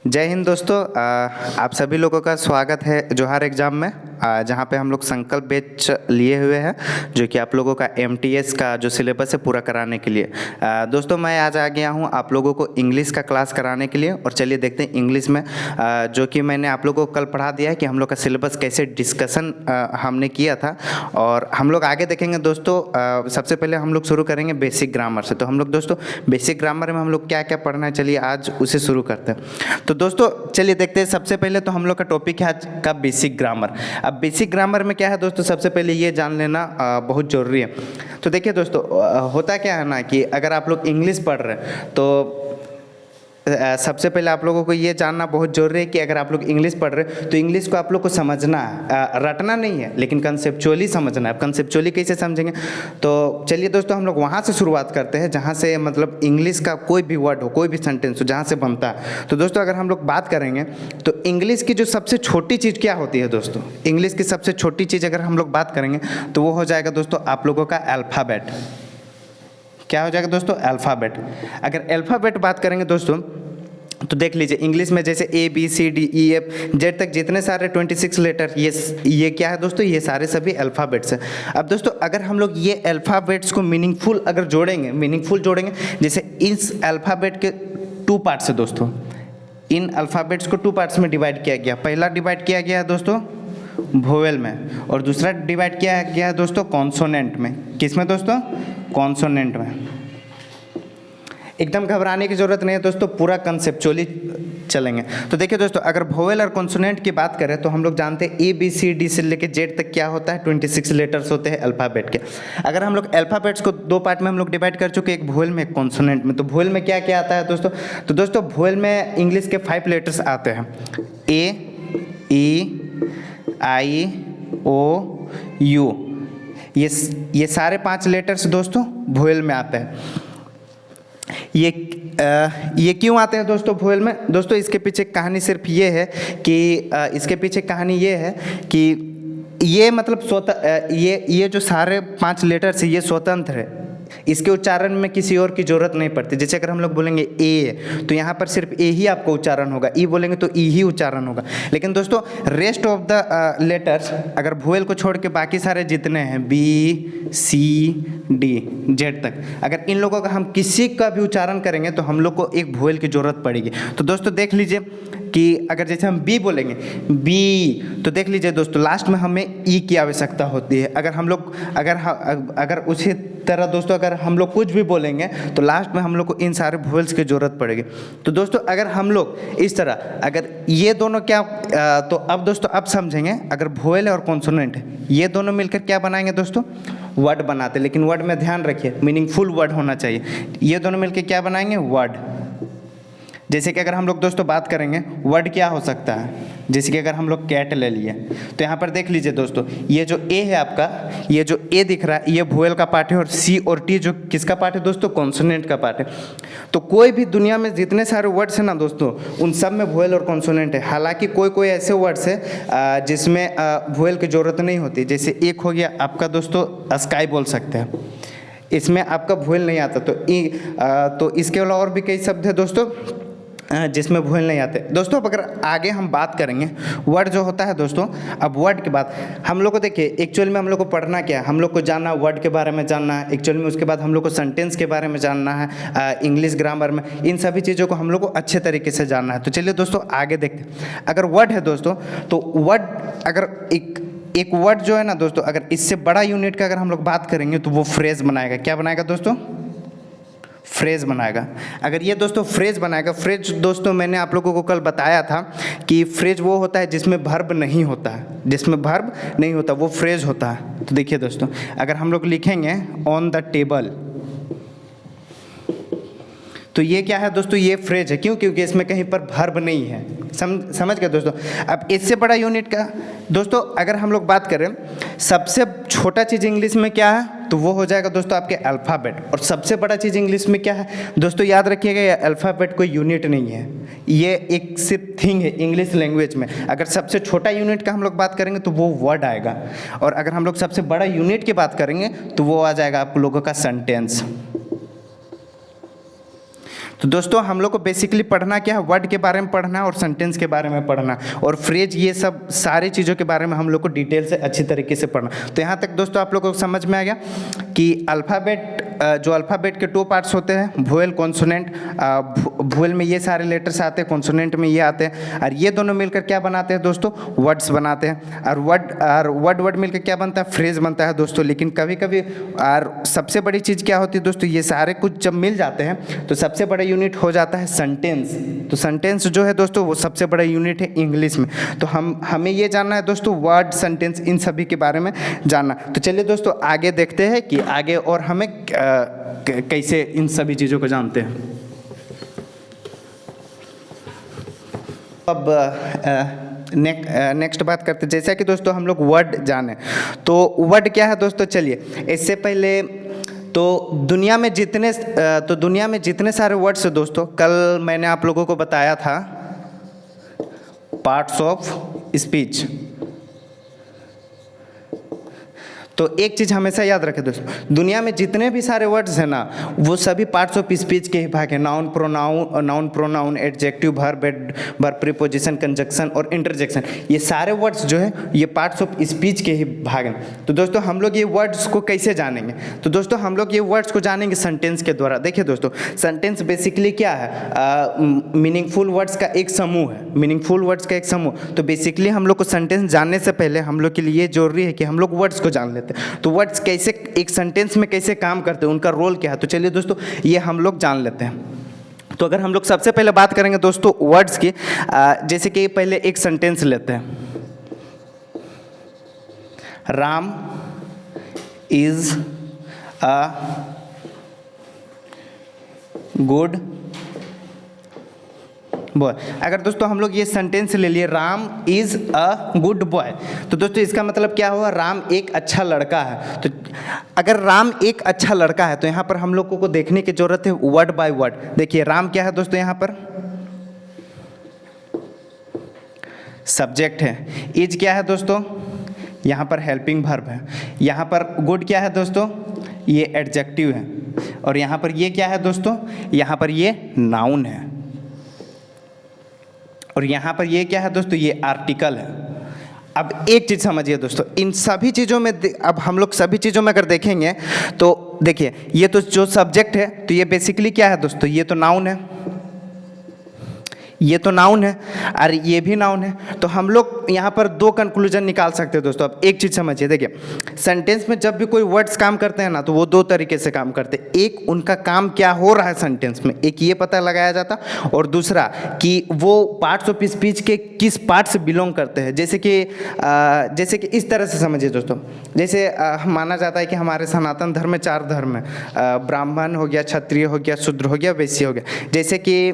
जय हिंद दोस्तों। आप सभी लोगों का स्वागत है जोहार एग्ज़ाम में, जहाँ पे हम लोग संकल्प बैच लिए हुए हैं जो कि आप लोगों का एमटीएस का जो सिलेबस है पूरा कराने के लिए। दोस्तों मैं आज आ गया हूँ आप लोगों को इंग्लिश का क्लास कराने के लिए। और चलिए देखते हैं इंग्लिश में जो कि मैंने आप लोगों को कल पढ़ा दिया है कि हम लोग का सिलेबस कैसे डिस्कशन हमने किया था। और हम लोग आगे देखेंगे दोस्तों। सबसे पहले हम लोग शुरू करेंगे बेसिक ग्रामर से। तो हम लोग दोस्तों बेसिक ग्रामर में हम लोग क्या क्या पढ़ना है, चलिए आज उसे शुरू करते हैं। तो दोस्तों चलिए देखते हैं। सबसे पहले तो हम लोग का टॉपिक है आज का बेसिक ग्रामर। अब बेसिक ग्रामर में क्या है दोस्तों, सबसे पहले ये जान लेना बहुत ज़रूरी है। तो देखिए दोस्तों, होता क्या है ना कि अगर आप लोग इंग्लिश पढ़ रहे हैं तो सबसे पहले आप लोगों को ये जानना बहुत ज़रूरी है कि अगर आप लोग इंग्लिश पढ़ रहे हैं तो इंग्लिश को आप लोग को समझना है, रटना नहीं है लेकिन कंसेप्चुअली समझना है। कंसेप्चुअली कैसे समझेंगे, तो चलिए दोस्तों हम लोग वहाँ से शुरुआत करते हैं जहाँ से मतलब इंग्लिश का कोई भी वर्ड हो, कोई भी सेंटेंस हो, जहाँ से बनता है। तो दोस्तों अगर हम लोग बात करेंगे तो इंग्लिश की जो सबसे छोटी चीज़ क्या होती है दोस्तों, इंग्लिश की सबसे छोटी चीज़ अगर हम लोग बात करेंगे तो वो हो जाएगा दोस्तों आप लोगों का अल्फ़ाबेट। क्या हो जाएगा दोस्तों, अल्फ़ाबेट। अगर अल्फ़ाबेट बात करेंगे दोस्तों तो देख लीजिए इंग्लिश में जैसे A B C D E F Z तक जितने सारे 26 लेटर, ये क्या है दोस्तों, ये सारे सभी अल्फ़ाबेट्स हैं। अब दोस्तों अगर हम लोग ये अल्फ़ाबेट्स को मीनिंगफुल अगर जोड़ेंगे जैसे इस अल्फ़ाबेट के 2 पार्ट्स है दोस्तों। इन अल्फ़ाबेट्स को 2 पार्ट्स में डिवाइड किया गया। पहला डिवाइड किया गया है दोस्तों वोवेल में, और दूसरा डिवाइड किया गया है दोस्तों कॉन्सोनेंट में। किस में दोस्तों, कॉन्सोनेंट में। एकदम घबराने की ज़रूरत नहीं है दोस्तों, पूरा कंसेप्चुअली चलेंगे। तो देखिए दोस्तों अगर वोवेल और कॉन्सोनेंट की बात करें तो हम लोग जानते हैं ए बी सी डी से लेकर जेड तक क्या होता है, 26 लेटर्स होते हैं अल्फ़ाबेट के। अगर हम लोग अल्फ़ाबेट्स को 2 पार्ट में हम लोग डिवाइड कर चुके, एक वोवेल में एक कॉन्सोनेंट में। तो वोवेल में क्या क्या आता है दोस्तों, तो दोस्तों वोवेल में इंग्लिश के 5 लेटर्स आते हैं, ए ई आई ओ यू। ये सारे 5 लेटर्स दोस्तों वोवेल में आते हैं। ये क्यों आते हैं दोस्तों वोवेल में, दोस्तों इसके पीछे कहानी सिर्फ ये है कि इसके पीछे कहानी ये है कि ये मतलब ये जो सारे 5 लेटर्स है ये स्वतंत्र है, इसके उच्चारण में किसी और की ज़रूरत नहीं पड़ती। जैसे अगर हम लोग बोलेंगे ए तो यहाँ पर सिर्फ ए ही आपको उच्चारण होगा, ई बोलेंगे तो ई ही उच्चारण होगा। लेकिन दोस्तों रेस्ट ऑफ द लेटर्स अगर वोवेल को छोड़ के बाकी सारे जितने हैं बी सी डी जेड तक, अगर इन लोगों का हम किसी का भी उच्चारण करेंगे तो हम लोग को एक वोवेल की ज़रूरत पड़ेगी। तो दोस्तों देख लीजिए कि अगर जैसे हम बी बोलेंगे बी, तो देख लीजिए दोस्तों लास्ट में हमें ई की आवश्यकता होती है। अगर हम लोग अगर उसी तरह दोस्तों अगर हम लोग कुछ भी बोलेंगे तो लास्ट में हम लोग को इन सारे वोवेल्स की ज़रूरत पड़ेगी। तो दोस्तों अगर हम लोग इस तरह अगर ये दोनों क्या तो अब दोस्तों अब समझेंगे, अगर वोवेल और कॉन्सोनेंट ये दोनों मिलकर क्या बनाएंगे दोस्तों, वर्ड बनाते। लेकिन वर्ड में ध्यान रखिए मीनिंगफुल वर्ड होना चाहिए। ये दोनों मिलकर क्या बनाएंगे, वर्ड। जैसे कि अगर हम लोग दोस्तों बात करेंगे वर्ड क्या हो सकता है, जैसे कि अगर हम लोग कैट ले लिए तो यहाँ पर देख लीजिए दोस्तों ये जो ए है आपका, ये जो ए दिख रहा है ये वोवेल का पार्ट है, और सी और टी जो किसका पार्ट है दोस्तों, कॉन्सोनेंट का पार्ट है। तो कोई भी दुनिया में जितने सारे वर्ड्स हैं ना दोस्तों उन सब में वोवेल और कॉन्सोनेंट है। हालांकि कोई कोई ऐसे वर्ड्स है जिसमें वोवेल की ज़रूरत नहीं होती। जैसे एक हो गया आपका दोस्तों स्काई बोल सकते हैं, इसमें आपका वोवेल नहीं आता। तो इसके अलावा और भी कई शब्द है दोस्तों जिसमें वोवेल नहीं आते। दोस्तों अब अगर आगे हम बात करेंगे वर्ड जो होता है दोस्तों, अब वर्ड के बाद हम लोग को देखिए एक्चुअल में हम लोग को पढ़ना क्या है, हम लोग को जानना वर्ड के बारे में जानना है एक्चुअल में। उसके बाद हम लोग को सेंटेंस के बारे में जानना है, इंग्लिश ग्रामर में इन सभी चीज़ों को हम लोग को अच्छे तरीके से जानना है। तो चलिए दोस्तों आगे देखते हैं। अगर वर्ड है दोस्तों तो वर्ड अगर एक वर्ड जो है ना दोस्तों, अगर इससे बड़ा यूनिट का अगर हम लोग बात करेंगे तो वो फ्रेज बनाएगा। क्या बनाएगा दोस्तों, फ्रेज बनाएगा। अगर ये दोस्तों फ्रेज बनाएगा, फ्रेज दोस्तों मैंने आप लोगों को कल बताया था कि फ्रेज वो होता है जिसमें वर्ब नहीं होता है, जिसमें वर्ब नहीं होता वो फ्रेज होता है। तो देखिए दोस्तों अगर हम लोग लिखेंगे ऑन द टेबल तो ये क्या है दोस्तों, ये फ्रेज है। क्यों, क्योंकि इसमें कहीं पर वर्ब नहीं है। समझ गए दोस्तों। अब इससे बड़ा यूनिट का दोस्तों अगर हम लोग बात करें, सबसे छोटा चीज़ इंग्लिश में क्या है तो वो हो जाएगा दोस्तों आपके अल्फ़ाबेट। और सबसे बड़ा चीज़ इंग्लिश में क्या है दोस्तों, याद रखिएगा ये अल्फ़ाबेट कोई यूनिट नहीं है, ये एक सिर्फ थिंग है इंग्लिश लैंग्वेज में। अगर सबसे छोटा यूनिट का हम लोग बात करेंगे तो वो वर्ड आएगा, और अगर हम लोग सबसे बड़ा यूनिट की बात करेंगे तो वो आ जाएगा आप लोगों का सेंटेंस। तो दोस्तों हम लोग को बेसिकली पढ़ना क्या है, वर्ड के बारे में पढ़ना है और सेंटेंस के बारे में पढ़ना और फ्रेज, ये सब सारी चीज़ों के बारे में हम लोग को डिटेल से अच्छी तरीके से पढ़ना। तो यहाँ तक दोस्तों आप लोगों को समझ में आ गया कि अल्फ़ाबेट, जो अल्फ़ाबेट के 2 पार्ट्स होते हैं, वोवेल कॉन्सोनेंट। वोवेल में ये सारे लेटर्स आते हैं, कॉन्सोनेंट में ये आते हैं, और ये दोनों मिलकर क्या बनाते हैं दोस्तों, वर्ड्स बनाते हैं। और वर्ड मिलकर क्या बनता है, फ्रेज बनता है दोस्तों। लेकिन कभी कभी और सबसे बड़ी चीज़ क्या होती है दोस्तों, ये सारे कुछ जब मिल जाते हैं तो सबसे बड़ा यूनिट हो जाता है सेंटेंस। तो सेंटेंस जो है दोस्तों वो सबसे बड़ा यूनिट है इंग्लिश में। तो हमें ये जानना है दोस्तों, वर्ड, सेंटेंस, इन सभी के बारे में जानना। तो चलिए दोस्तों आगे देखते हैं कि आगे और हमें कैसे इन सभी चीज़ों को जानते हैं। अब नेक्स्ट बात करते हैं, जैसा कि दोस्तों हम लोग वर्ड जाने, तो वर्ड क्या है दोस्तों। चलिए इससे पहले तो दुनिया में जितने सारे वर्ड्स हैं दोस्तों, कल मैंने आप लोगों को बताया था पार्ट्स ऑफ स्पीच। तो एक चीज़ हमेशा याद रखें दोस्तों, दुनिया में जितने भी सारे वर्ड्स हैं ना, वो सभी पार्ट्स ऑफ स्पीच के ही भाग हैं। Noun, pronoun, adjective, verb, preposition, conjunction और इंटरजेक्शन, ये सारे वर्ड्स जो है ये पार्ट्स ऑफ स्पीच के ही भाग हैं। तो दोस्तों हम लोग ये वर्ड्स को कैसे जानेंगे, तो दोस्तों हम लोग ये वर्ड्स को जानेंगे सेंटेंस के द्वारा। देखिए दोस्तों, सेंटेंस बेसिकली क्या है, मीनिंगफुल वर्ड्स का एक समूह है, मीनिंगफुल वर्ड्स का एक समूह। तो बेसिकली हम लोग को सेंटेंस जानने से पहले हम लोग के लिए ये जरूरी है कि हम लोग वर्ड्स को जान लेते। तो वर्ड्स कैसे एक सेंटेंस में कैसे काम करते हैं, उनका रोल क्या है, तो चलिए दोस्तों ये हम लोग जान लेते हैं। तो अगर हम लोग सबसे पहले बात करेंगे दोस्तों वर्ड्स की, जैसे कि पहले एक सेंटेंस लेते हैं, Ram is a good boy. अगर दोस्तों हम लोग ये सेंटेंस ले लिए, Ram is a good boy, तो दोस्तों इसका मतलब क्या हुआ, राम एक अच्छा लड़का है। तो अगर राम एक अच्छा लड़का है तो यहाँ पर हम लोगों को देखने की जरूरत है वर्ड बाय वर्ड। देखिए राम क्या है दोस्तों, यहाँ पर सब्जेक्ट है, इज क्या है दोस्तों, यहाँ पर हेल्पिंग वर्ब है, यहाँ पर गुड क्या है दोस्तों, ये एडजेक्टिव है, और यहाँ पर ये क्या है दोस्तों, यहाँ पर ये नाउन है, और यहाँ पर ये क्या है दोस्तों, ये आर्टिकल है। अब एक चीज़ समझिए दोस्तों, इन सभी चीज़ों में अब हम लोग सभी चीज़ों में अगर देखेंगे तो देखिए ये तो जो सब्जेक्ट है तो ये बेसिकली क्या है दोस्तों, ये तो नाउन है, ये तो नाउन है और ये भी नाउन है। तो हम लोग यहाँ पर 2 कंक्लूजन निकाल सकते हैं दोस्तों। अब एक चीज़ समझिए, देखिए सेंटेंस में जब भी कोई वर्ड्स काम करते हैं ना तो वो 2 तरीके से काम करते हैं। एक, उनका काम क्या हो रहा है सेंटेंस में, एक ये पता लगाया जाता, और दूसरा कि वो पार्ट्स ऑफ स्पीच के किस पार्ट से बिलोंग करते हैं। जैसे कि इस तरह से समझिए दोस्तों, जैसे माना जाता है कि हमारे सनातन धर्म में 4 धर्म है, ब्राह्मण हो गया, क्षत्रिय हो गया, शूद्र हो गया, वैश्य हो गया। जैसे कि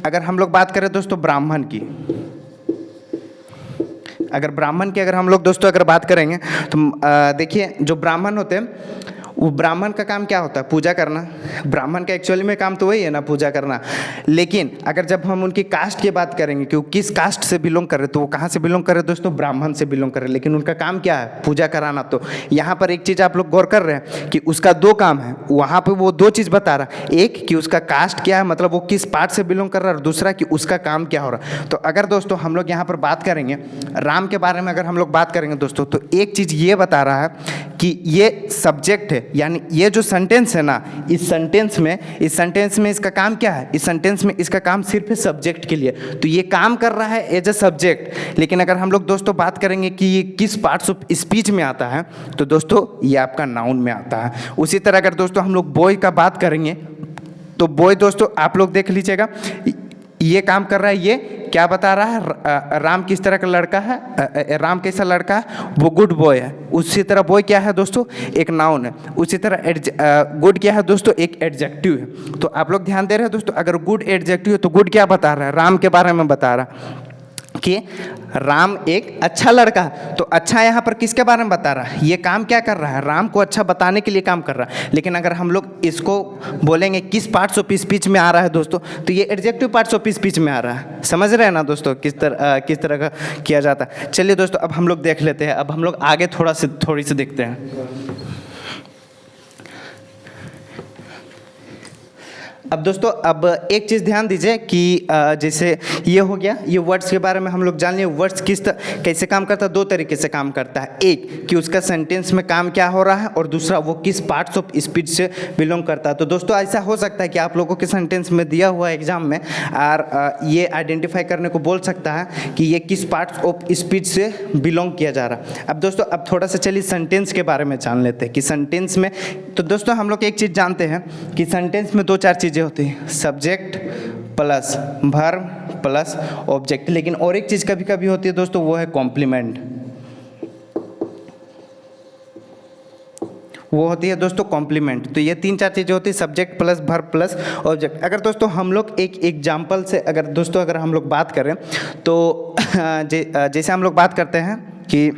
अगर हम लोग बात करें दोस्तों ब्राह्मण की, अगर हम लोग दोस्तों अगर बात करेंगे तो देखिए जो ब्राह्मण होते हैं वो ब्राह्मण का काम क्या होता है, पूजा करना। ब्राह्मण का एक्चुअली में काम तो वही है ना, पूजा करना। लेकिन अगर जब हम उनकी कास्ट की बात करेंगे कि वो किस कास्ट से बिलोंग कर रहे, तो वो कहाँ से बिलोंग कर रहे दोस्तों, ब्राह्मण से बिलोंग कर रहे, लेकिन उनका काम क्या है, पूजा कराना। तो यहाँ पर एक चीज़ आप लोग गौर कर रहे हैं कि उसका 2 काम है, वहाँ पर वो 2 चीज़ बता रहा है, एक कि उसका कास्ट क्या है, मतलब वो किस पार्ट से बिलोंग कर रहा है, और दूसरा कि उसका काम क्या हो रहा है। तो अगर दोस्तों हम लोग यहाँ पर बात करेंगे राम के बारे में, अगर हम लोग बात करेंगे दोस्तों, तो एक चीज़ ये बता रहा है कि ये सब्जेक्ट है, यानी ये जो सेंटेंस है ना, इस सेंटेंस में इसका काम क्या है, इस सेंटेंस में इसका काम सिर्फ है सब्जेक्ट के लिए। तो ये काम कर रहा है एज अ सब्जेक्ट। लेकिन अगर हम लोग दोस्तों बात करेंगे कि ये किस पार्ट्स ऑफ स्पीच में आता है, तो दोस्तों ये आपका नाउन में आता है। उसी तरह अगर दोस्तों हम लोग बॉय का बात करेंगे तो बॉय दोस्तों आप लोग देख लीजिएगा, ये काम कर रहा है, ये क्या बता रहा है, राम किस तरह का लड़का है, राम कैसा लड़का है, वो गुड बॉय है। उसी तरह बॉय क्या है दोस्तों, एक नाउन है। उसी तरह गुड क्या है दोस्तों, एक एडजेक्टिव है। तो आप लोग ध्यान दे रहे हैं दोस्तों, अगर गुड एडजेक्टिव है तो गुड क्या बता रहा है, राम के बारे में बता रहा है कि राम एक अच्छा लड़का है। तो अच्छा यहाँ पर किसके बारे में बता रहा है, ये काम क्या कर रहा है, राम को अच्छा बताने के लिए काम कर रहा है। लेकिन अगर हम लोग इसको बोलेंगे किस पार्ट्स ऑफ स्पीच में आ रहा है दोस्तों, तो ये एडजेक्टिव पार्ट्स ऑफ स्पीच में आ रहा है। समझ रहे हैं ना दोस्तों किस तरह का किया जाता है। चलिए दोस्तों अब हम लोग देख लेते हैं, अब हम लोग आगे थोड़ी सी देखते हैं। अब दोस्तों अब एक चीज़ ध्यान दीजिए कि जैसे ये हो गया, ये वर्ड्स के बारे में हम लोग जान लिए। वर्ड्स कैसे काम करता है, दो तरीके से काम करता है। एक कि उसका सेंटेंस में काम क्या हो रहा है, और दूसरा वो किस पार्ट्स ऑफ स्पीच से बिलोंग करता है। तो दोस्तों ऐसा हो सकता है कि आप लोगों के सेंटेंस में दिया हुआ एग्जाम में और ये आइडेंटिफाई करने को बोल सकता है कि ये किस पार्ट्स ऑफ स्पीच से बिलोंग किया जा रहा है। अब दोस्तों अब थोड़ा सा चलिए सेंटेंस के बारे में जान लेते हैं कि सेंटेंस में, तो दोस्तों हम लोग एक चीज़ जानते हैं कि सेंटेंस में दो चार चीज़ें होती है, subject plus verb plus object. लेकिन और एक चीज़ कभी कभी होती है दोस्तों, वो है कॉम्प्लीमेंट। वो होती है दोस्तों कॉम्प्लीमेंट। तो ये तीन चार चीज़ें होती है, subject plus verb plus object. अगर दोस्तों हम लोग एक एग्जाम्पल से अगर हम लोग बात करें तो जैसे हम लोग बात करते हैं कि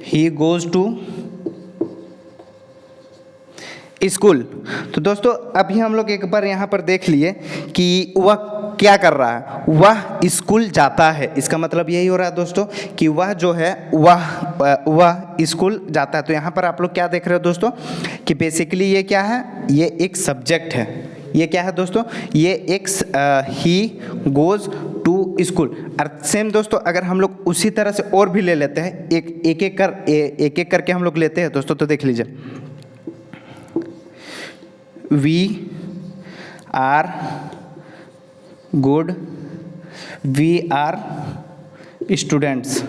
he goes to स्कूल। तो दोस्तों अभी हम लोग एक बार यहाँ पर देख लिए कि वह क्या कर रहा है, वह स्कूल जाता है। इसका मतलब यही हो रहा है दोस्तों कि वह जो है वह स्कूल जाता है। तो यहाँ पर आप लोग क्या देख रहे हो दोस्तों कि बेसिकली ये क्या है, ये एक सब्जेक्ट है। ये क्या है दोस्तों, ये एक ही गोज़ टू स्कूल। और सेम दोस्तों अगर हम लोग उसी तरह से और भी ले लेते हैं, एक एक करके हम लोग लेते हैं दोस्तों, तो देख लीजिए, we are good, we are students.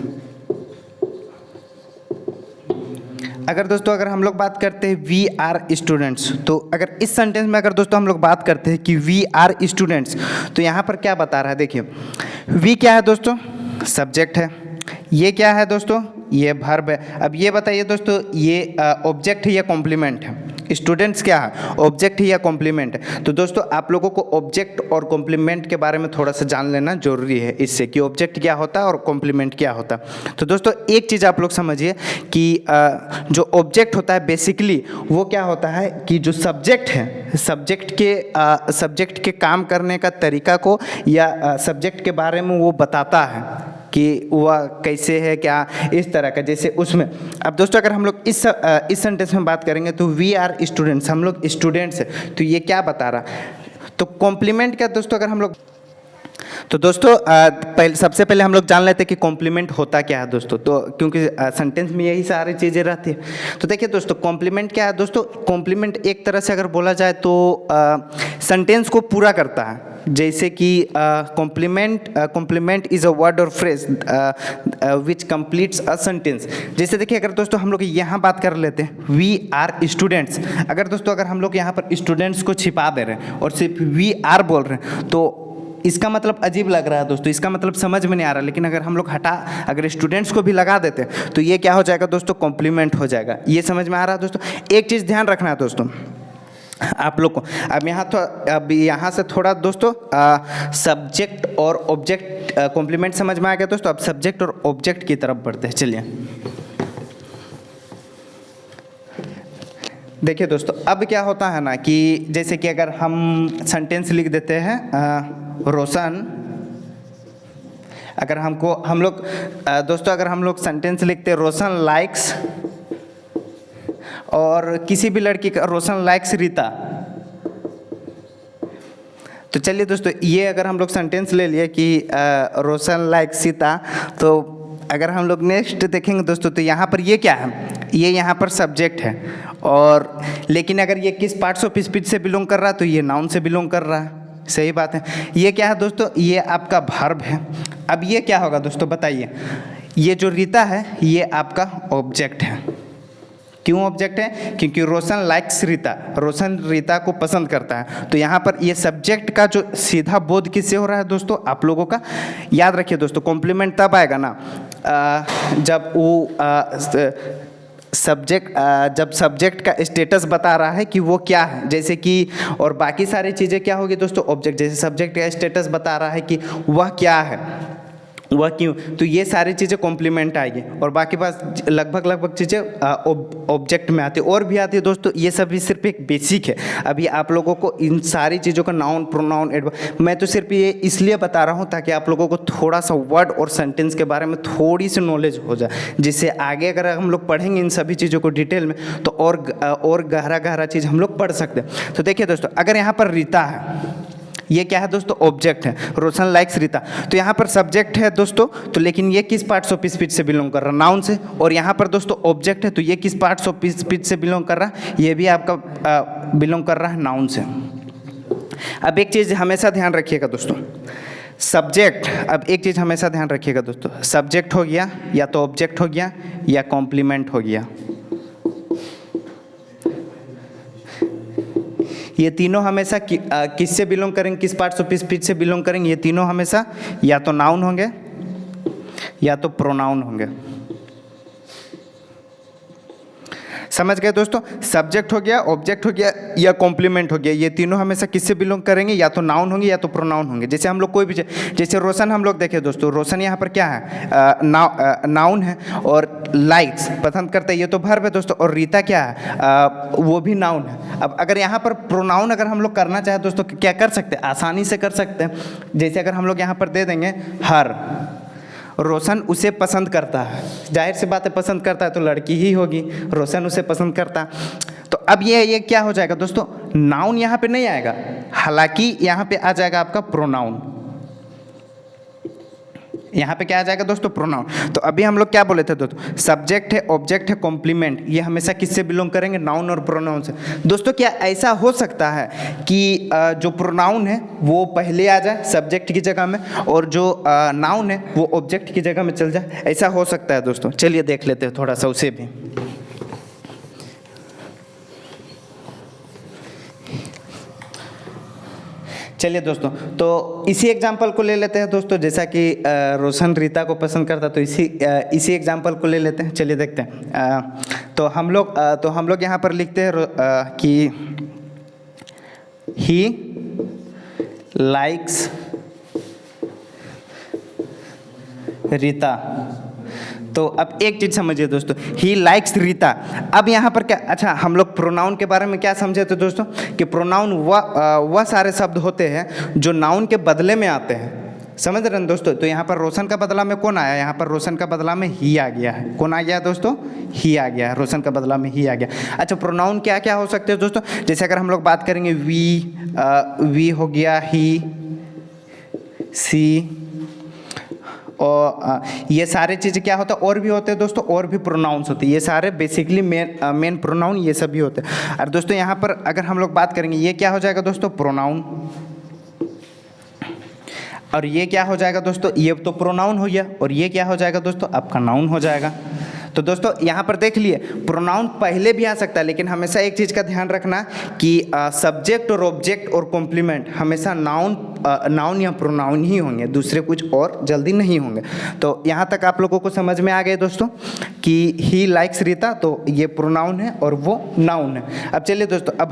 अगर हम लोग बात करते हैं वी आर स्टूडेंट्स, तो अगर इस सेंटेंस में अगर दोस्तों हम लोग बात करते हैं कि वी आर स्टूडेंट्स, तो यहाँ पर क्या बता रहा है, देखिए वी क्या है दोस्तों, सब्जेक्ट है। ये क्या है दोस्तों, ये वर्ब है। अब ये बताइए दोस्तों, ये ऑब्जेक्ट है या कॉम्प्लीमेंट है? स्टूडेंट्स क्या है, ऑब्जेक्ट है या कॉम्प्लीमेंट है? तो दोस्तों आप लोगों को ऑब्जेक्ट और कॉम्प्लीमेंट के बारे में थोड़ा सा जान लेना जरूरी है, इससे कि ऑब्जेक्ट क्या होता है और कॉम्प्लीमेंट क्या होता है। तो दोस्तों एक चीज़ आप लोग समझिए कि जो ऑब्जेक्ट होता है बेसिकली वो क्या होता है कि जो सब्जेक्ट है, सब्जेक्ट के काम करने का तरीका को या सब्जेक्ट के बारे में वो बताता है कि वह कैसे है, क्या इस तरह का। जैसे उसमें अब दोस्तों अगर हम लोग इस सेंटेंस में बात करेंगे तो वी आर स्टूडेंट्स, हम लोग स्टूडेंट्स हैं, तो ये क्या बता रहा। तो कॉम्प्लीमेंट क्या दोस्तों, अगर हम लोग, तो दोस्तों सबसे पहले हम लोग जान लेते हैं कि कॉम्प्लीमेंट होता क्या है दोस्तों। तो क्योंकि सेंटेंस में यही सारी चीज़ें रहती है, तो देखिए दोस्तों कॉम्प्लीमेंट क्या है दोस्तों। कॉम्प्लीमेंट एक तरह से अगर बोला जाए तो सेंटेंस को पूरा करता है। जैसे कि कॉम्प्लीमेंट इज़ अ वर्ड और phrase which completes a sentence. जैसे देखिए अगर दोस्तों हम लोग यहाँ बात कर लेते हैं वी आर स्टूडेंट्स, अगर हम लोग यहाँ पर स्टूडेंट्स को छिपा दे रहे हैं और सिर्फ वी आर बोल रहे हैं, तो इसका मतलब अजीब लग रहा है दोस्तों, इसका मतलब समझ में नहीं आ रहा। लेकिन अगर हम लोग अगर स्टूडेंट्स को भी लगा देते हैं तो ये क्या हो जाएगा दोस्तों, कॉम्प्लीमेंट हो जाएगा। ये समझ में आ रहा है दोस्तों। एक चीज़ ध्यान रखना है दोस्तों आप लोग को। अब यहाँ से थोड़ा दोस्तों सब्जेक्ट और ऑब्जेक्ट कॉम्प्लीमेंट समझ में आ गया दोस्तों। अब सब्जेक्ट और ऑब्जेक्ट की तरफ बढ़ते हैं, चलिए। देखिए दोस्तों अब क्या होता है ना कि जैसे कि अगर हम सेंटेंस लिख देते हैं रोशन, अगर हम लोग दोस्तों अगर हम लोग सेंटेंस लिखते हैं रोशन लाइक्स, और किसी भी लड़की का रोशन लाइक्स रीता, तो चलिए दोस्तों ये अगर हम लोग सेंटेंस ले लिए कि रोशन लाइक्स सीता, तो अगर हम लोग नेक्स्ट देखेंगे दोस्तों तो यहाँ पर ये क्या है, ये यहाँ पर सब्जेक्ट है। और लेकिन अगर ये किस पार्ट्स ऑफ स्पीच से बिलोंग कर रहा है, तो ये नाउन से बिलोंग कर रहा है। सही बात है। ये क्या है दोस्तों, ये आपका वर्ब है। अब ये क्या होगा दोस्तों बताइए, ये जो रीता है ये आपका ऑब्जेक्ट है। क्यों ऑब्जेक्ट है, क्योंकि रोशन लाइक्स रीता, रोशन रीता को पसंद करता है। तो यहाँ पर ये सब्जेक्ट का जो सीधा बोध किससे हो रहा है दोस्तों, आप लोगों का। याद रखिए दोस्तों कॉम्प्लीमेंट तब आएगा ना जब वो जब सब्जेक्ट का स्टेटस बता रहा है कि वो क्या है। जैसे कि और बाकी सारी चीज़ें क्या होगी दोस्तों, ऑब्जेक्ट। जैसे सब्जेक्ट का स्टेटस बता रहा है कि वह क्या है, वह क्यों, तो ये सारी चीज़ें कॉम्प्लीमेंट आएगी और बाकी बात लगभग चीज़ें ऑब्जेक्ट में आती है और भी आती है दोस्तों। ये सभी सिर्फ एक बेसिक है, अभी आप लोगों को इन सारी चीज़ों का नाउन प्रोनाउन मैं तो सिर्फ ये इसलिए बता रहा हूँ ताकि आप लोगों को थोड़ा सा वर्ड और सेंटेंस के बारे में थोड़ी सी नॉलेज हो जाए, जिससे आगे अगर हम लोग पढ़ेंगे इन सभी चीज़ों को डिटेल में तो और गहरा चीज़ हम लोग पढ़ सकते हैं। तो देखिए दोस्तों, अगर यहाँ पर रीता है, ये क्या है दोस्तों, ऑब्जेक्ट है। रोशन लाइक्स रीता, तो यहाँ पर सब्जेक्ट है दोस्तों, तो लेकिन ये किस पार्ट्स ऑफ स्पीच से बिलोंग कर रहा है, नाउन से। और यहाँ पर दोस्तों ऑब्जेक्ट है, तो ये किस पार्ट्स ऑफ स्पीच से बिलोंग कर रहा है, ये भी आपका बिलोंग कर रहा है नाउन से। अब एक चीज़ हमेशा ध्यान रखिएगा दोस्तों, सब्जेक्ट, अब एक चीज़ हमेशा ध्यान रखिएगा दोस्तों, सब्जेक्ट हो गया या तो ऑब्जेक्ट हो गया या कॉम्प्लीमेंट हो गया, ये तीनों हमेशा किससे बिलोंग करेंगे, किस पार्ट्स ऑफ स्पीच से बिलोंग करेंगे, ये तीनों हमेशा या तो नाउन होंगे या तो प्रोनाउन होंगे। समझ गए दोस्तों, सब्जेक्ट हो गया, ऑब्जेक्ट हो गया या कॉम्प्लीमेंट हो गया, ये तीनों हमेशा किससे बिलोंग करेंगे, या तो नाउन होंगे या तो प्रोनाउन होंगे। जैसे हम लोग कोई भी, जैसे रोशन हम लोग देखें दोस्तों, रोशन यहाँ पर क्या है, नाउन है, और लाइक्स पसंद करता है, ये तो वर्ब है दोस्तों, और रीता क्या है, वो भी नाउन है। अब अगर यहाँ पर प्रोनाउन अगर हम लोग करना चाहें दोस्तों, क्या कर सकते हैं, आसानी से कर सकते हैं। जैसे अगर हम लोग यहाँ पर दे देंगे हर, रोशन उसे पसंद करता है, जाहिर सी बात है पसंद करता है तो लड़की ही होगी, रोशन उसे पसंद करता है। तो अब ये क्या हो जाएगा दोस्तों, नाउन यहाँ पे नहीं आएगा, हालांकि यहाँ पे आ जाएगा आपका प्रोनाउन, यहाँ पे क्या आ जाएगा दोस्तों, प्रोनाउन। तो अभी हम लोग क्या बोले थे दोस्तों, सब्जेक्ट है, ऑब्जेक्ट है, कॉम्प्लीमेंट, ये हमेशा किससे बिलोंग करेंगे, नाउन और प्रोनाउन से। दोस्तों क्या ऐसा हो सकता है कि जो प्रोनाउन है वो पहले आ जाए सब्जेक्ट की जगह में, और जो नाउन है वो ऑब्जेक्ट की जगह में चल जाए, ऐसा हो सकता है दोस्तों। चलिए देख लेते हैं थोड़ा सा उसे भी। चलिए दोस्तों, तो इसी एग्जाम्पल को ले लेते हैं दोस्तों, जैसा कि रोशन रीता को पसंद करता, तो इसी एग्जाम्पल को ले लेते हैं। चलिए देखते हैं। तो हम लोग यहाँ पर लिखते हैं कि ही लाइक्स रीता। तो अब एक चीज़ समझिए दोस्तों, ही लाइक्स रीता। अब यहाँ पर क्या, अच्छा हम लोग प्रोनाउन के बारे में क्या समझे थे दोस्तों, कि प्रोनाउन वह सारे शब्द होते हैं जो नाउन के बदले में आते हैं, समझ रहे हैं दोस्तों। तो यहाँ पर रोशन का बदला में कौन आया, यहाँ पर रोशन का बदला में ही आ गया है। कौन आ गया दोस्तों, ही आ गया है, रोशन का बदला में ही आ गया। अच्छा प्रोनाउन क्या क्या हो सकते हैं दोस्तों, जैसे अगर हम लोग बात करेंगे वी हो गया, ही, सी, और ये सारे चीज़ें क्या होता है, और भी होते हैं दोस्तों, और भी प्रोनाउंस होते हैं। ये सारे बेसिकली मेन प्रोनाउन ये सभी होते हैं। और दोस्तों यहाँ पर अगर हम लोग बात करेंगे, ये क्या हो जाएगा दोस्तों, प्रोनाउन, और ये क्या हो जाएगा दोस्तों, ये तो प्रोनाउन हो गया, और ये क्या हो जाएगा दोस्तों, आपका नाउन हो जाएगा। तो दोस्तों यहाँ पर देख लिए, प्रोनाउन पहले भी आ सकता है, लेकिन हमेशा एक चीज़ का ध्यान रखना कि सब्जेक्ट और ऑब्जेक्ट और कॉम्प्लीमेंट हमेशा नाउन या प्रोनाउन ही होंगे, दूसरे कुछ और जल्दी नहीं होंगे। तो यहाँ तक आप लोगों को समझ में आ गए दोस्तों कि ही लाइक्स रीता, तो ये प्रोनाउन है और वो नाउन है। अब चलिए दोस्तों, अब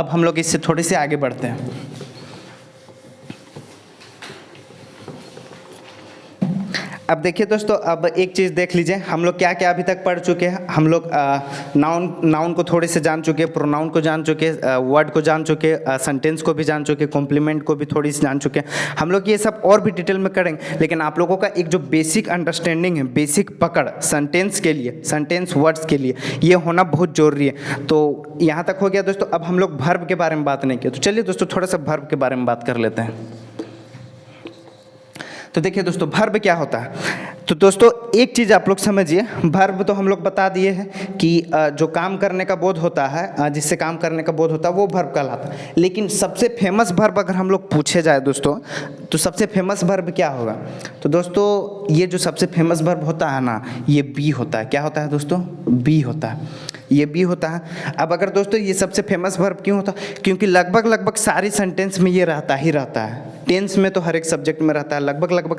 हम लोग इससे थोड़े से आगे बढ़ते हैं। अब देखिए दोस्तों, अब एक चीज़ देख लीजिए, हम लोग क्या क्या अभी तक पढ़ चुके हैं। हम लोग नाउन को थोड़े से जान चुके, प्रोनाउन को जान चुके, वर्ड को जान चुके, सेंटेंस को भी जान चुके, कॉम्प्लीमेंट को भी थोड़ी सी जान चुके। हम लोग ये सब और भी डिटेल में करेंगे, लेकिन आप लोगों का एक जो बेसिक अंडरस्टैंडिंग है, बेसिक पकड़ सेंटेंस के लिए, सेंटेंस वर्ड्स के लिए, ये होना बहुत ज़रूरी है। तो यहाँ तक हो गया दोस्तों। अब हम लोग वर्ब के बारे में बात नहीं किया, तो चलिए दोस्तों थोड़ा सा वर्ब के बारे में बात कर लेते हैं। तो देखिए दोस्तों, वर्ब क्या होता है। तो दोस्तों एक चीज़ आप लोग समझिए, वर्ब तो हम लोग बता दिए हैं कि जो काम करने का बोध होता है, जिससे काम करने का बोध होता है, वो वर्ब कहलाता है। लेकिन सबसे फेमस वर्ब अगर हम लोग पूछे जाए दोस्तों, तो सबसे फेमस वर्ब क्या होगा। तो दोस्तों ये जो सबसे फेमस वर्ब होता है ना, ये बी होता है। क्या होता है दोस्तों, बी होता है। ये बी होता है। अब अगर दोस्तों ये सबसे फेमस वर्ब क्यों होता है, क्योंकि लगभग सारी सेंटेंस में ये रहता ही रहता है। टेंस में तो हर एक सब्जेक्ट में रहता है, लगभग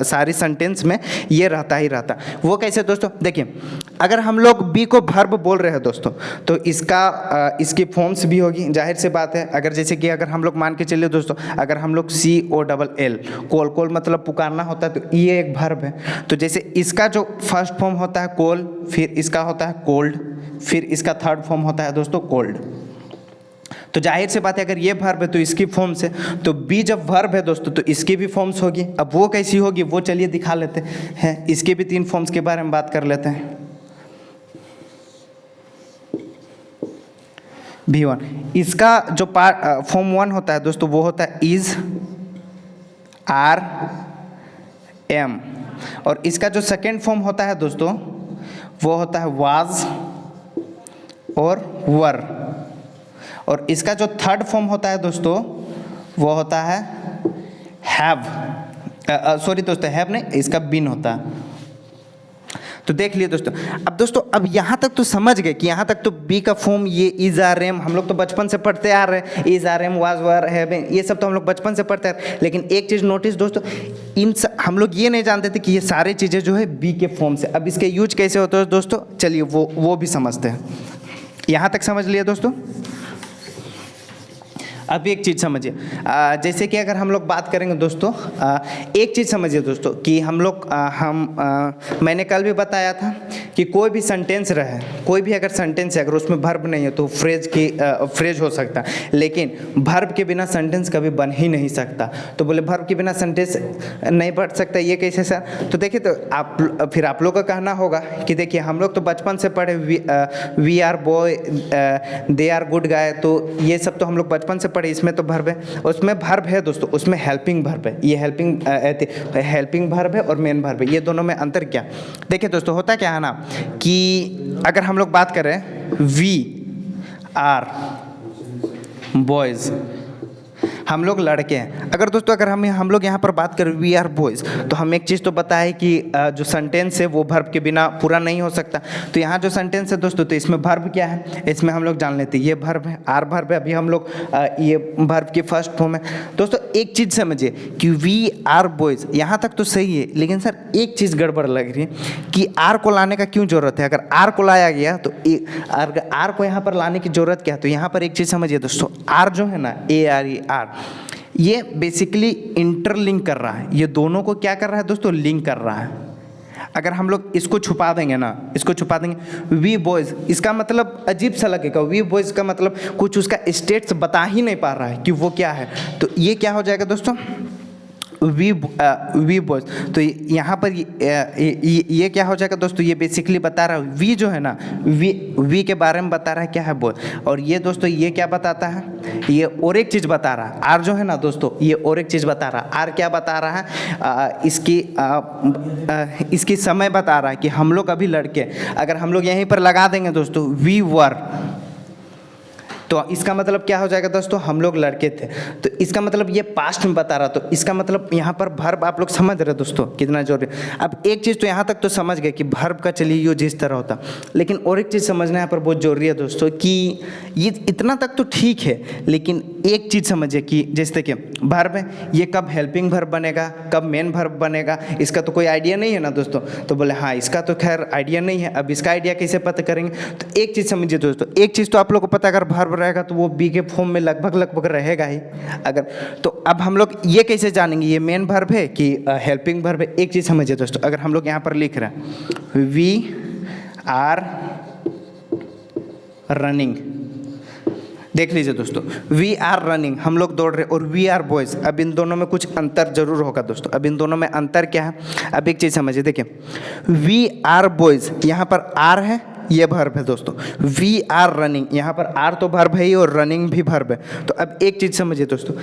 सारी सेंटेंस में ये रहता ही रहता है। वो कैसे दोस्तों, देखिए अगर हम लोग बी को वर्ब बोल रहे हैं दोस्तों, तो इसकी फॉर्म्स भी होगी, जाहिर सी बात है। अगर जैसे कि अगर हम लोग मान के चलिए दोस्तों, अगर हम लोग COLL कॉल मतलब पुकारना होता है, तो ये एक वर्ब है। तो जैसे इसका जो फर्स्ट फॉर्म होता है कॉल, फिर इसका होता है कोल्ड, फिर इसका थर्ड फॉर्म होता है दोस्तों कोल्ड। तो जाहिर सी बात है अगर ये वर्ब है तो इसकी फॉर्म्स है, तो बी जब वर्ब है दोस्तों तो इसकी भी फॉर्म्स होगी। अब वो कैसी होगी वो चलिए दिखा लेते हैं। इसके भी 3 फॉर्म्स के बारे में बात कर लेते हैं। V1 इसका जो फॉर्म 1 होता है दोस्तों वो होता है इज, आर, एम। और इसका जो सेकेंड फॉर्म होता है दोस्तों वो होता है वाज और वर। और इसका जो थर्ड फॉर्म होता है दोस्तों वो होता है हैव, सॉरी दोस्तों हैव नहीं, इसका बीन होता है। तो देख लिए दोस्तों। अब दोस्तों अब यहाँ तक तो समझ गए कि यहाँ तक तो बी का फॉर्म ये इज, आर, एम हम लोग तो बचपन से पढ़ते आ रहे हैं। Is, are, am, was, were, have, ये सब तो हम लोग बचपन से पढ़ते आ रहे हैं। लेकिन एक चीज़ नोटिस दोस्तों, हम लोग ये नहीं जानते थे कि ये सारी चीज़ें जो है बी के फॉर्म से। अब इसके यूज कैसे होते हैं दोस्तों, चलिए वो भी समझते हैं। यहाँ तक समझ लिए दोस्तों। अब एक चीज़ समझिए, जैसे कि अगर हम लोग बात करेंगे दोस्तों, एक चीज़ समझिए दोस्तों कि मैंने कल भी बताया था कि कोई भी सेंटेंस रहे, कोई भी अगर सेंटेंस है अगर उसमें वर्ब नहीं है तो फ्रेज हो सकता है, लेकिन वर्ब के बिना सेंटेंस कभी बन ही नहीं सकता। तो बोले वर्ब के बिना सेंटेंस नहीं बन सकता, ये कैसे सर? तो देखिए, तो फिर आप लोग का कहना होगा कि देखिए हम लोग तो बचपन से पढ़े we are boy, they are good guy, तो ये सब तो हम लोग बचपन से पढ़े, इसमें तो वर्ब है। उसमें वर्ब है दोस्तों, उसमें हेल्पिंग वर्ब है। ये हेल्पिंग वर्ब है और मेन वर्ब है। ये दोनों में अंतर क्या? देखिए दोस्तों, होता क्या है ना कि अगर हम लोग बात करें वी आर बॉयज़, हम लोग लड़के हैं। अगर दोस्तों अगर हम लोग यहाँ पर बात करें वी आर बॉयज़, तो हम एक चीज़ तो पता है कि जो सेंटेंस है वो वर्ब के बिना पूरा नहीं हो सकता। तो यहाँ जो सेंटेंस है दोस्तों, तो इसमें वर्ब क्या है इसमें हम लोग जान लेते हैं। ये वर्ब है, आर वर्ब है। अभी हम लोग ये वर्ब की फर्स्ट फॉर्म है। दोस्तों एक चीज़ समझिए कि वी आर बॉयज़, यहाँ तक तो सही है, लेकिन सर एक चीज़ गड़बड़ लग रही है कि आर को लाने का क्यों ज़रूरत है? अगर आर को लाया गया तो आर को यहाँ पर लाने की ज़रूरत क्या है? तो यहाँ पर एक चीज़ समझिए दोस्तों, आर जो है ना, ARE, ये बेसिकली इंटरलिंक कर रहा है। ये दोनों को क्या कर रहा है दोस्तों? लिंक कर रहा है। अगर हम लोग इसको छुपा देंगे ना, इसको छुपा देंगे वी बॉयज़, इसका मतलब अजीब सा लगेगा। वी बॉयज़ का मतलब कुछ उसका स्टेट्स बता ही नहीं पा रहा है कि वो क्या है। तो ये क्या हो जाएगा दोस्तों? We boys. तो यहाँ पर ये क्या हो जाएगा दोस्तों? ये बेसिकली बता रहा है, वी जो है ना, वी के बारे में बता रहा है क्या है बॉय। और ये दोस्तों ये क्या बताता है? ये और एक चीज़ बता रहा है। आर जो है ना दोस्तों, ये और एक चीज़ बता रहा है। आर क्या बता रहा है? इसकी समय बता रहा है कि हम लोग अभी लड़के। अगर हम लोग यहीं पर लगा देंगे दोस्तों वी वर, तो इसका मतलब क्या हो जाएगा दोस्तों? हम लोग लड़के थे। तो इसका मतलब ये पास्ट में बता रहा। तो इसका मतलब यहाँ पर वर्ब आप लोग समझ रहे दोस्तों कितना जरूरी। अब एक चीज़ तो यहाँ तक तो समझ गए कि वर्ब का चलिए यूज इस तरह होता, लेकिन और एक चीज़ समझना यहाँ पर बहुत जरूरी है दोस्तों कि ये इतना तक तो ठीक है, लेकिन एक चीज़ समझिए कि जैसे देखिए वर्ब है, ये कब हेल्पिंग वर्ब बनेगा, कब मेन वर्ब बनेगा, इसका तो कोई आइडिया नहीं है ना दोस्तों। तो बोले हाँ, इसका तो खैर आइडिया नहीं है। अब इसका आइडिया कैसे पता करेंगे? तो एक चीज़ समझिए दोस्तों, एक चीज़ तो आप लोग को पता, अगर वर्ब रहेगा तो वो बी के फॉर्म में लगभग रहेगा ही। अगर तो अब हम लोग ये कैसे जानेंगे ये मेन वर्ब है कि हेल्पिंग वर्ब है? एक चीज़ समझिए दोस्तों, अगर हम लोग यहाँ पर लिख रहे हैं वी आर रनिंग, देख लीजिए दोस्तों, वी आर रनिंग, हम लोग दौड़ रहे, और वी आर बॉयज़। अब इन दोनों में कुछ अंतर जरूर होगा दोस्तों। अब इन दोनों में अंतर क्या है? अब एक चीज़ समझिए, देखिए वी आर बॉयज़, यहाँ पर आर है, ये वर्ब है दोस्तों। वी आर रनिंग, यहाँ पर आर तो वर्ब है ही और रनिंग भी वर्ब है। तो अब एक चीज़ समझिए दोस्तों,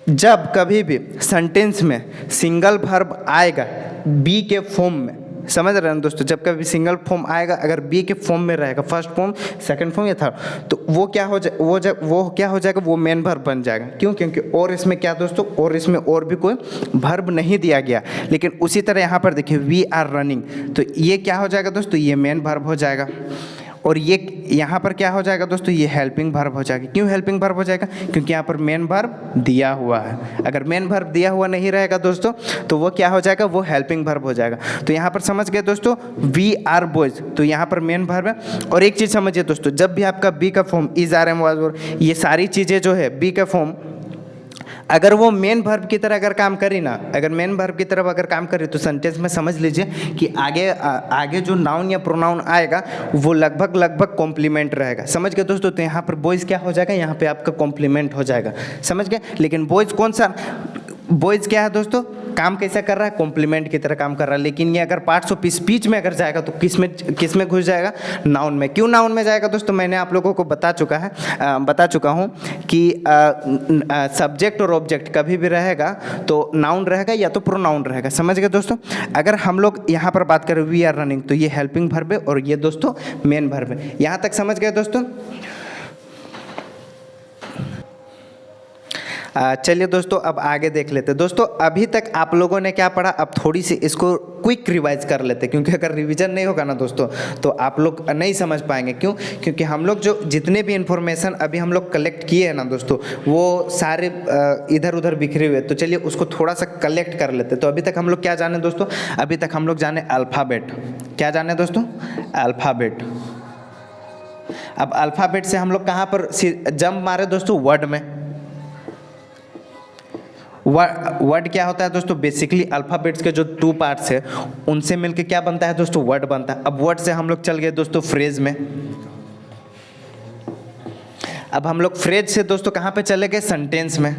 जब कभी भी सेंटेंस में सिंगल वर्ब आएगा बी के फॉर्म में, समझ रहे हैं दोस्तों, जब कभी सिंगल फॉर्म आएगा अगर बी के फॉर्म में रहेगा, फर्स्ट फॉर्म, सेकंड फॉर्म या थर्ड, तो वो क्या हो जाएगा? वो मेन वर्ब बन जाएगा। क्यों? क्योंकि और इसमें क्या दोस्तों, और इसमें और भी कोई वर्ब नहीं दिया गया। लेकिन उसी तरह यहाँ पर देखिए वी आर रनिंग, तो ये क्या हो जाएगा दोस्तों? ये मेन वर्ब हो जाएगा। और ये यहाँ पर क्या हो जाएगा दोस्तों, ये हेल्पिंग वर्ब हो जाएगा। क्यों हेल्पिंग वर्ब हो जाएगा, क्योंकि यहाँ पर मेन वर्ब दिया हुआ है। अगर मेन वर्ब दिया हुआ नहीं रहेगा दोस्तों तो वो क्या हो जाएगा, वो हेल्पिंग वर्ब हो जाएगा। तो यहाँ पर समझ गए दोस्तों, वी आर बॉयज, तो यहाँ पर मेन वर्ब है। और एक चीज़ समझिए दोस्तों, जब भी आपका बी का form is, are, am, was, were, ये सारी चीज़ें जो है बी का फॉर्म, अगर वो मेन वर्ब की तरह अगर काम करी ना, अगर मेन वर्ब की तरफ अगर काम करी तो सेंटेंस में समझ लीजिए कि आगे जो नाउन या प्रोनाउन आएगा वो लगभग कॉम्प्लीमेंट रहेगा। समझ गए दोस्तों। तो यहाँ पर बॉयज़ क्या हो जाएगा, यहाँ पे आपका कॉम्प्लीमेंट हो जाएगा। समझ गए। लेकिन बॉयज़ कौन सा, बॉयज़ क्या है दोस्तों, काम कैसा कर रहा है, कॉम्प्लीमेंट की तरह काम कर रहा है। लेकिन ये अगर पार्ट्स ऑफ स्पीच में अगर जाएगा तो किस में घुस जाएगा, नाउन में। क्यों नाउन में जाएगा दोस्तों, मैंने आप लोगों को बता चुका हूँ कि सब्जेक्ट और ऑब्जेक्ट कभी भी रहेगा तो नाउन रहेगा या तो प्रोनाउन रहेगा। समझ गए दोस्तों। अगर हम लोग यहाँ पर बात करें वी आर रनिंग, तो ये हेल्पिंग वर्ब है और ये दोस्तों मेन वर्ब है। यहाँ तक समझ गए दोस्तों। चलिए दोस्तों अब आगे देख लेते हैं। दोस्तों अभी तक आप लोगों ने क्या पढ़ा, अब थोड़ी सी इसको क्विक रिवाइज कर लेते हैं, क्योंकि अगर रिवीजन नहीं होगा ना दोस्तों तो आप लोग नहीं समझ पाएंगे। क्यों, क्योंकि हम लोग जो जितने भी इन्फॉर्मेशन अभी हम लोग कलेक्ट किए हैं ना दोस्तों, वो सारे इधर उधर बिखरे हुए। तो चलिए उसको थोड़ा सा कलेक्ट कर लेते हैं। तो अभी तक हम लोग क्या जाने दोस्तों, अभी तक हम लोग जाने अल्फ़ाबेट। क्या जाने दोस्तों, अल्फ़ाबेट। अब अल्फ़ाबेट से हम लोग कहाँ पर जंप मारे दोस्तों, वर्ड में। वर्ड क्या होता है दोस्तों, बेसिकली अल्फ़ाबेट्स के जो 2 पार्ट्स है उनसे मिलके क्या बनता है दोस्तों, वर्ड बनता है। अब वर्ड से हम लोग चल गए दोस्तों फ्रेज में। अब हम लोग फ्रेज से दोस्तों कहाँ पे चले गए, सेंटेंस में।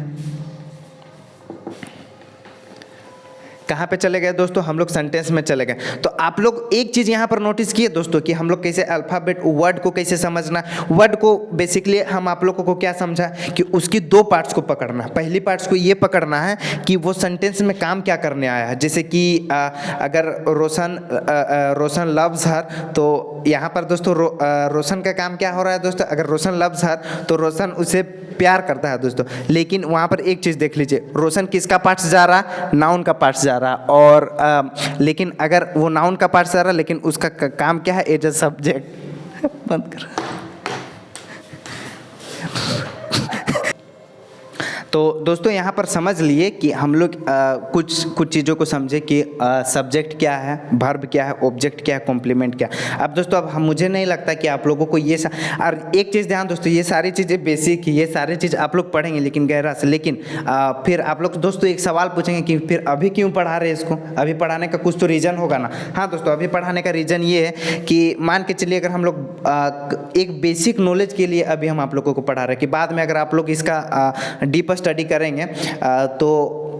कहाँ पे चले गए दोस्तों, हम लोग सेंटेंस में चले गए। तो आप लोग एक चीज़ यहाँ पर नोटिस किए दोस्तों कि हम लोग कैसे अल्फ़ाबेट वर्ड को कैसे समझना। वर्ड को बेसिकली हम आप लोगों को क्या समझा कि उसकी 2 पार्ट्स को पकड़ना। पहली पार्ट्स को ये पकड़ना है कि वो सेंटेंस में काम क्या करने आया है। जैसे कि अगर रोशन लव्स हर, तो यहाँ पर दोस्तों रोशन का काम क्या हो रहा है दोस्तों, अगर रोशन लव्स हर तो रोशन उसे प्यार करता है दोस्तों। लेकिन वहाँ पर एक चीज़ देख लीजिए, रोशन किसका पार्ट्स जा रहा, नाउन का पार्ट्स जा रहा। और लेकिन अगर वो नाउन का पार्ट्स जा रहा लेकिन उसका काम क्या है, एज अ सब्जेक्ट। बंद कर। तो दोस्तों यहाँ पर समझ लिए कि हम लोग कुछ चीज़ों को समझे कि सब्जेक्ट क्या है, वर्ब क्या है, ऑब्जेक्ट क्या है, कॉम्प्लीमेंट क्या है। अब दोस्तों अब मुझे नहीं लगता कि आप लोगों को और एक चीज़ ध्यान दोस्तों, ये सारी चीज़ें बेसिक, ये सारी चीज़ आप लोग पढ़ेंगे लेकिन गहरा से। लेकिन फिर आप लोग दोस्तों एक सवाल पूछेंगे कि फिर अभी क्यों पढ़ा रहे इसको, अभी पढ़ाने का कुछ तो रीज़न होगा ना। हाँ दोस्तों, अभी पढ़ाने का रीज़न ये है कि मान के चलिए अगर हम लोग एक बेसिक नॉलेज के लिए अभी हम आप लोगों को पढ़ा रहे हैं कि बाद में अगर आप लोग इसका डीप स्टडी करेंगे तो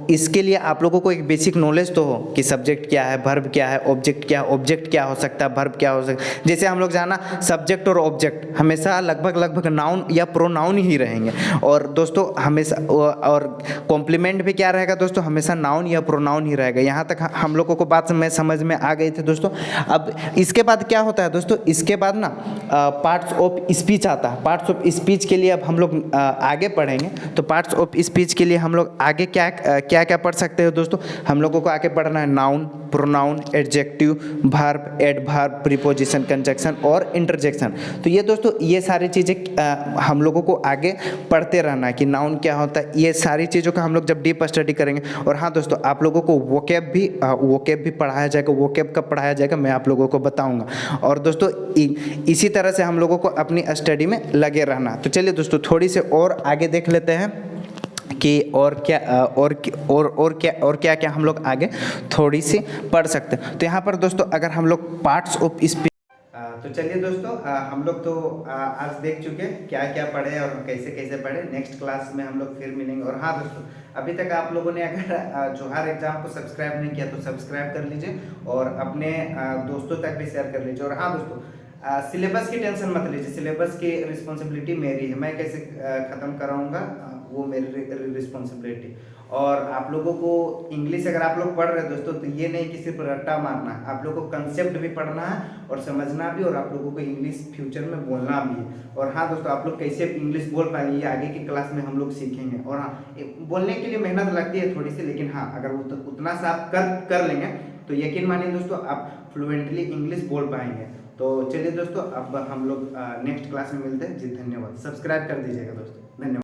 इसके लिए आप लोगों को एक बेसिक नॉलेज तो हो कि सब्जेक्ट क्या है, वर्ब क्या है, ऑब्जेक्ट क्या है, ऑब्जेक्ट क्या हो सकता है, वर्ब क्या हो सकता है। जैसे हम लोग जाना सब्जेक्ट और ऑब्जेक्ट हमेशा लगभग नाउन या प्रोनाउन ही रहेंगे। और दोस्तों हमेशा और कॉम्प्लीमेंट भी क्या रहेगा दोस्तों, हमेशा नाउन या प्रोनाउन ही रहेगा। यहाँ तक हम लोगों को बात में समझ में आ गई थी दोस्तों। अब इसके बाद क्या होता है दोस्तों, इसके बाद ना पार्ट्स ऑफ स्पीच आता है। पार्ट्स ऑफ स्पीच के लिए अब हम लोग आगे पढ़ेंगे। तो पार्ट्स ऑफ स्पीच के लिए हम लोग आगे क्या क्या क्या पढ़ सकते हो दोस्तों, हम लोगों को आगे पढ़ना है noun, pronoun, adjective, verb, adverb, preposition, conjunction और इंटरजेक्शन। तो ये दोस्तों ये सारी चीज़ें हम लोगों को आगे पढ़ते रहना है कि नाउन क्या होता है। ये सारी चीज़ों का हम लोग जब डीप स्टडी करेंगे। और हाँ दोस्तों, आप लोगों को वोकैब भी पढ़ाया जाएगा। वोकैब कब पढ़ाया जाएगा मैं आप लोगों को बताऊँगा। और दोस्तों इसी तरह से हम लोगों को अपनी स्टडी में लगे रहना। तो चलिए दोस्तों थोड़ी से और आगे देख लेते हैं कि और क्या क्या हम लोग आगे थोड़ी सी पढ़ सकते हैं। तो यहाँ पर दोस्तों अगर हम लोग पार्ट्स ऑफ स्पीच, तो चलिए दोस्तों हम लोग तो आज देख चुके क्या क्या पढ़े और कैसे कैसे पढ़े। नेक्स्ट क्लास में हम लोग फिर मिलेंगे। और हाँ दोस्तों, अभी तक आप लोगों ने अगर जोहार एग्जाम को सब्सक्राइब नहीं किया तो सब्सक्राइब कर लीजिए और अपने दोस्तों तक भी शेयर कर लीजिए। और हाँ दोस्तों, सिलेबस की टेंशन मत लीजिए, सिलेबस की रिस्पॉन्सिबिलिटी मेरी है। मैं कैसे ख़त्म कराऊंगा वो मेरी रिस्पॉन्सिबिलिटी। और आप लोगों को इंग्लिश अगर आप लोग पढ़ रहे हैं दोस्तों, तो ये नहीं कि सिर्फ रट्टा मारना है, आप लोगों को कंसेप्ट भी पढ़ना है और समझना भी, और आप लोगों को इंग्लिश फ्यूचर में बोलना भी है। और हाँ दोस्तों, आप लोग कैसे इंग्लिश बोल पाएंगे ये आगे की क्लास में हम लोग सीखेंगे। और हाँ, बोलने के लिए मेहनत लगती है थोड़ी सी, लेकिन हाँ अगर उतना सा आप कर लेंगे तो यकीन मानिए दोस्तों आप फ्लुएंटली इंग्लिश बोल पाएंगे। तो चलिए दोस्तों, अब हम लोग नेक्स्ट क्लास में मिलते हैं जी। धन्यवाद, सब्सक्राइब कर दीजिएगा दोस्तों, धन्यवाद।